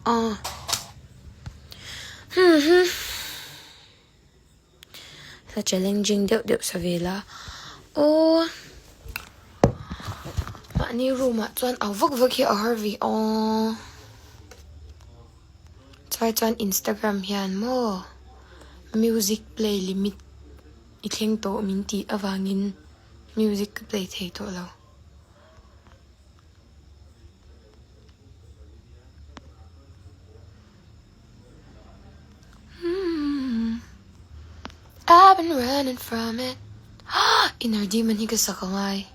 là challenging điệu sa về là mà ni room à chuan vak hi harvey chuan Instagram hian mo music play limit I thleng to min ti awangin music play thei to lo I've been running from it. Inner demon hi ka sakangai.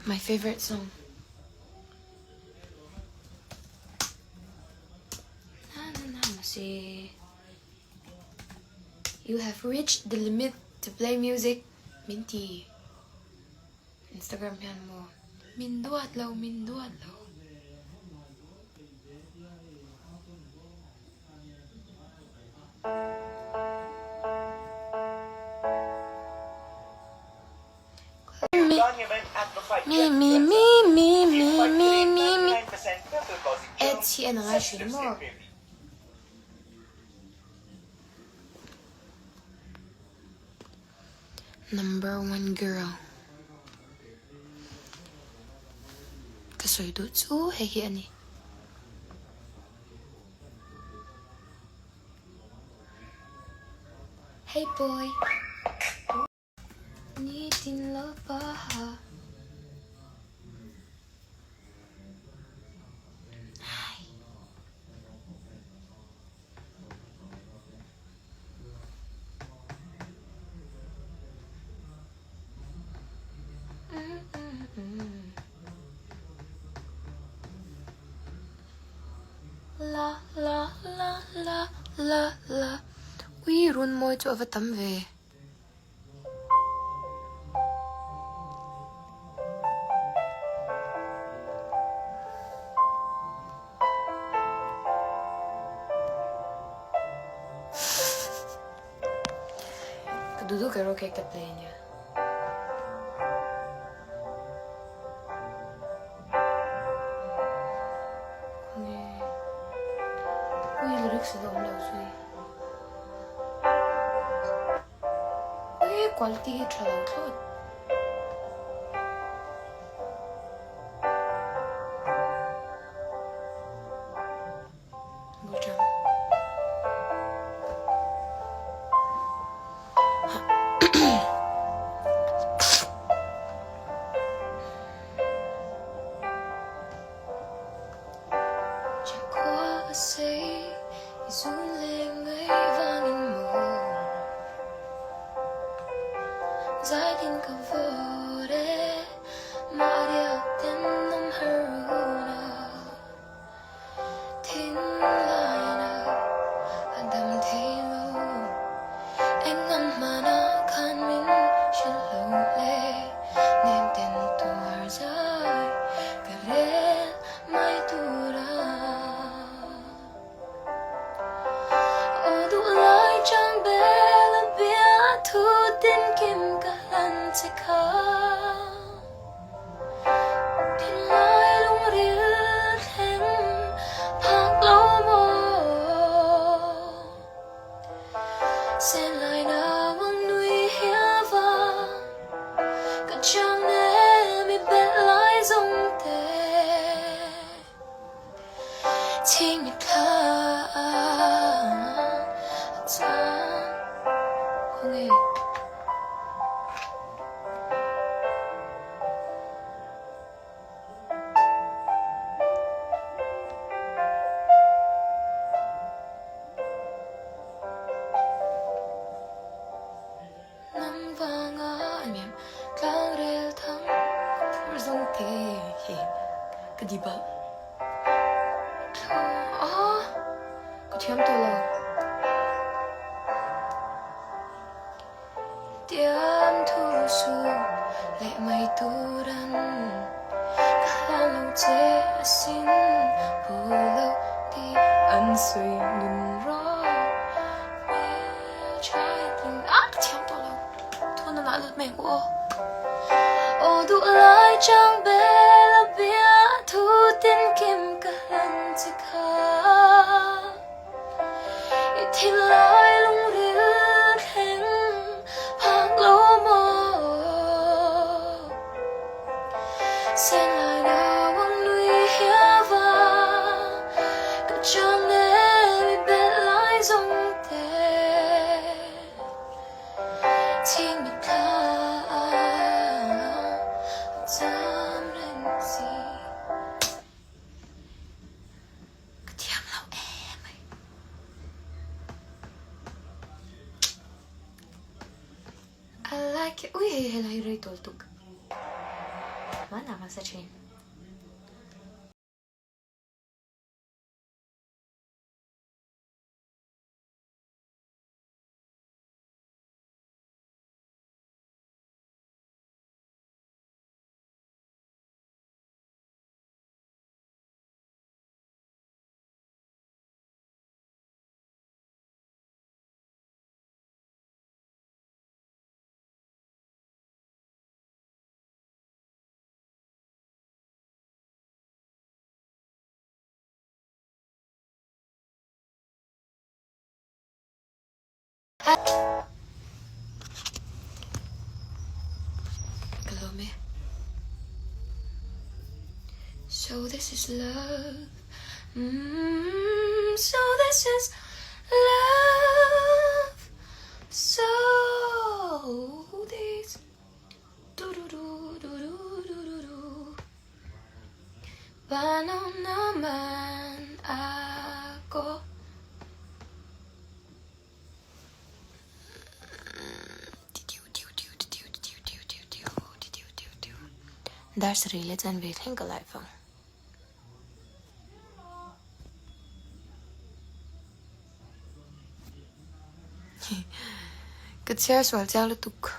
My favorite song. You have reached the limit to play music. Minty. Instagram yan mo. Minduat law. Me. It's here na nga mo. Number 1 girl. Kasoy do tsu hehi ani. Hey boy. Nitin love ha. La Ui run moi chu avatam ve Kadudu karaoke ka play niya Ui lyrics na umlaw sui quality travel cloth. Good job. Di ba? Có chém tôi là tiêm thu su lệ mây tu đan cả lâu chế xin bù lâu đi ăn suy nhìn rõ trái tim chém tôi là thôi nó lại lướt mẹ của đủ lại chẳng bé là bia thu tin kim cả lần chỉ khá like it. Uy, helay ray toltog. Mana ka sa Chhing. Kalome. So this is love. So this is love. So this. Do-do-do-do-do-do-do. Paano naman ako? That's really and we think alive. Good serious well tell tuk.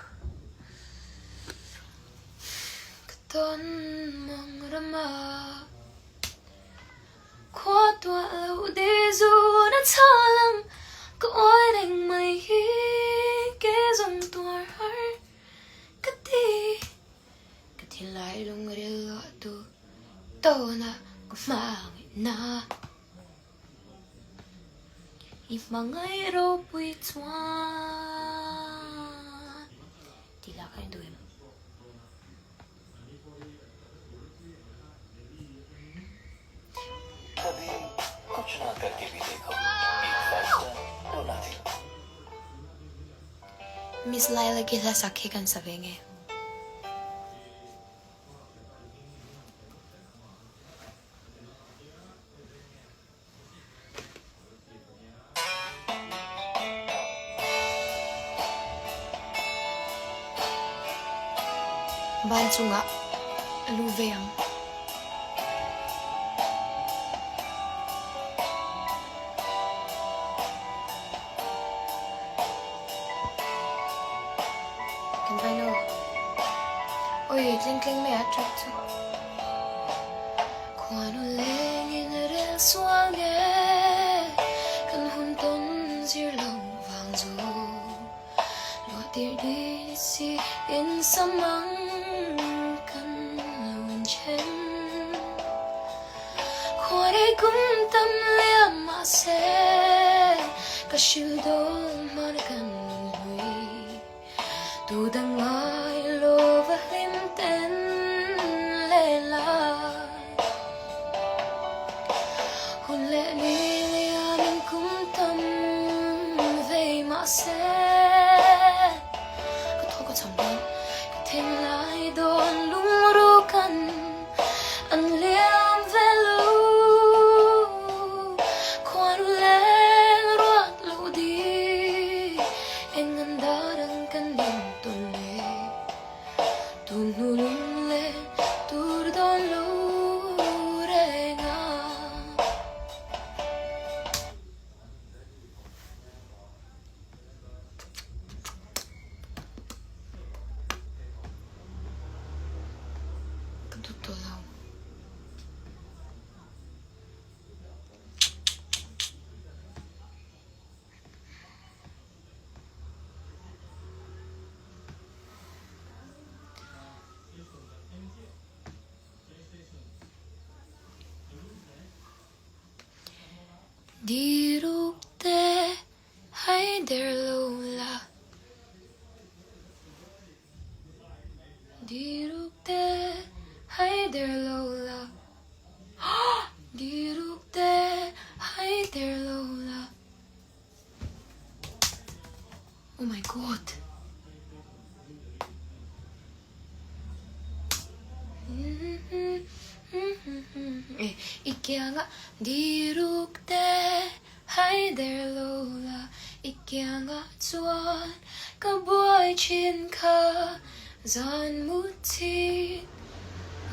Katon mong rama. Kwa tua lâu đi dù đã cho lắm. Có ôi đánh mày hi. Kế dòng tua hар. Cất đi. Cất đi lại lung rì lọ tu. Tô na. Có mang na. If mga Ruatpuii tuan. Tila kayo doon. कभी कुछ ना करके भी देखो एक फैसला तो nothing Miss Laila gila sakhi kan sabenge. Bantu nga luveyang. Oi, tling me attract. Quando lengin rel suange, kan hunton zir long vang zo. Lo tir di si in samang kan lawin chen. Quare kum tam liam ma se, kashil do man kan lui. Tu dang ai lo va him ten le la. Hun le ni liam kum tam ve ma se. Ka tho ka cham don, ka ten lai don lung ru kan an liam ve lu. Kwan leng ruat lu di, eng an darang kan din ton le. Tunulun le tur don lu renga. Kadutolaw. Dirukte hay der lola. Dirukte hay der lola. Dirukte hay der lola. Oh my god. Ikea nga dirukte Hi there Lola, ikya nga chuan ka buai chin kha zan muti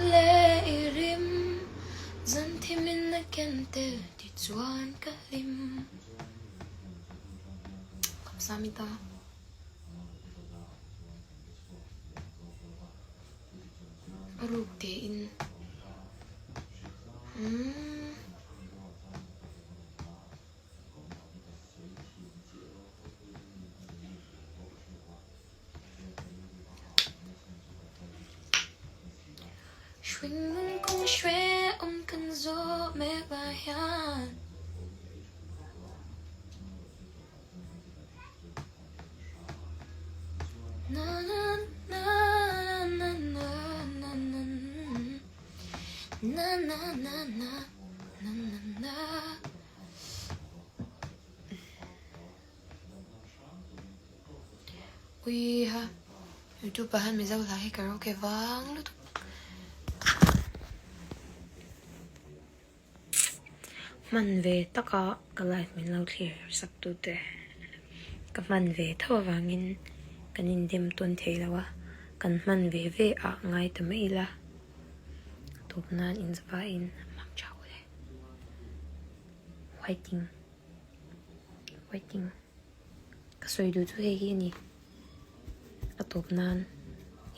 le irim zan thimin na kente ti chuan ka lim. 감사합니다. Rugdein. Chhing kung shwe kan zo me ba yan. Na na na na na na na na na na na na na. Ui ha, YouTube bahan mizo lahi karaoke vang lu tu. Man ve taka kalai min lau clear sak tu te. Ka man ve thawa wangin kanin dim ton thei lawa. Kan man ve ve a ngai ta mai la. Top nan in zaba in mang chao le. Waiting. Kasoy du tu hei hi ni. Atop nan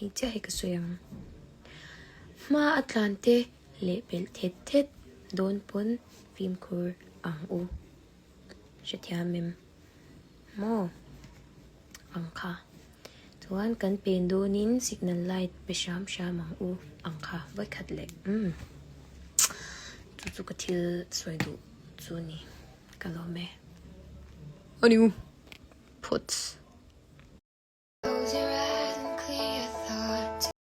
hi cha hi kasoyang. Ma Atlante le bel thet don pon phim kur ang u. Shetiamim. Mo ang kha. Tuan kan pendonin signal light besham shamang u ang kha vai khat le. Tu katil soidu tu ni kalome. Aniu puts. Close your eyes and clear your thoughts.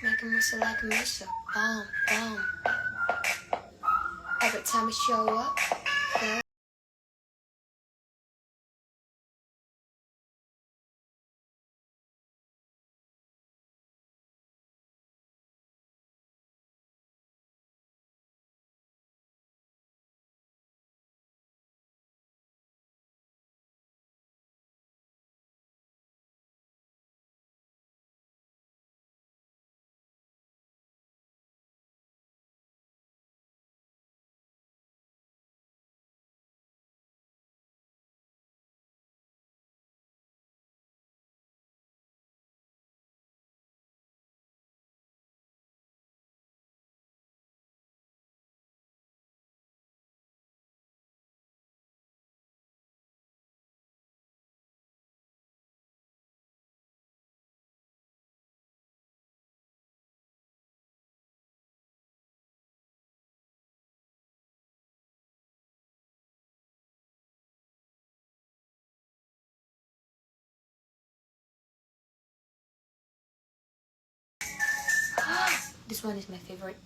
Make a muscle like a missile. Boom, boom. Every time we show up, girl. This one is my favorite.